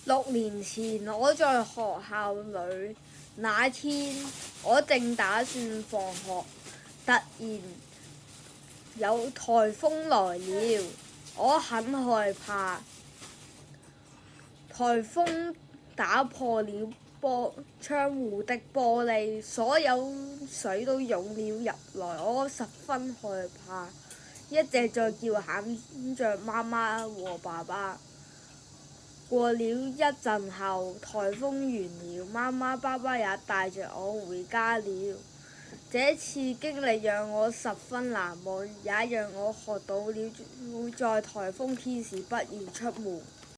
6年前，我在學校裏，那天我正打算放學，突然有颱風來了，我很害怕。颱風打破了窗戶的玻璃，所有水都湧了入來，我十分害怕，一直在叫喊着媽媽和爸爸。過了一陣後，颱風完了，媽媽爸爸也帶着我回家了。這次經歷讓我十分難忘，也讓我學到了在颱風天時不要出門。